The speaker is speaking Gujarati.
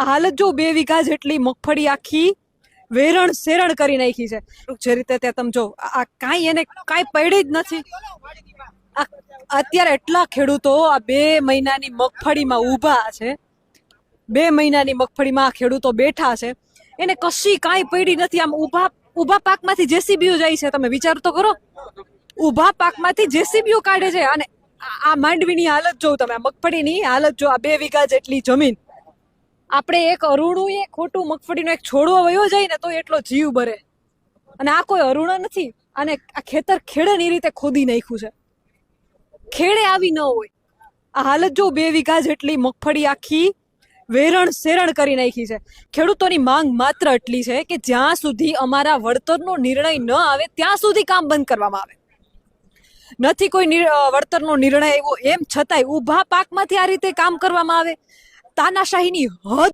આ હાલત જો 2 વીઘા જેટલી મગફળી આખી વેરણ શેરણ કરી નાખી છે. જે રીતે ત્યાં તમે જો આ કાંઈ એને કાંઈ પડી જ નથી. અત્યારે એટલા ખેડૂતો આ 2 મહિનાની મગફળીમાં ઊભા છે. 2 મહિનાની મગફળીમાં આ ખેડૂતો બેઠા છે. એને કશી કાંઈ પડી નથી. આમ ઊભા પાકમાંથી જેસીબીઓ જાય છે. તમે વિચાર તો કરો, ઊભા પાકમાંથી જેસીબીઓ કાઢે છે. અને આ માંડવીની હાલત જો તમે, આ મગફળીની હાલત જો, આ 2 વીઘા જેટલી જમીન, આપણે એક અરુણું એ ખોટું મગફળીનો એક છોડવો વયો જાય ને તો એટલો જીવ બરે. અને આ કોઈ અરુણ નથી. અને આ ખેતર ખેડેની રીતે ખોદી નાખ્યું છે. ખેડે આવી ન હોય. આ હાલત જો 2 વીઘા જેટલી મગફળી આખી વેરણ શેરણ કરી નાખી છે. ખેડૂતોની માંગ માત્ર એટલી છે કે જ્યાં સુધી અમારા વળતરનો નિર્ણય ન આવે ત્યાં સુધી કામ બંધ કરવામાં આવે. નથી કોઈ વળતરનો નિર્ણય આવ્યો, એમ છતાંય ઊભા પાકમાંથી આ રીતે કામ કરવામાં આવે. તાનાશાહીની હદ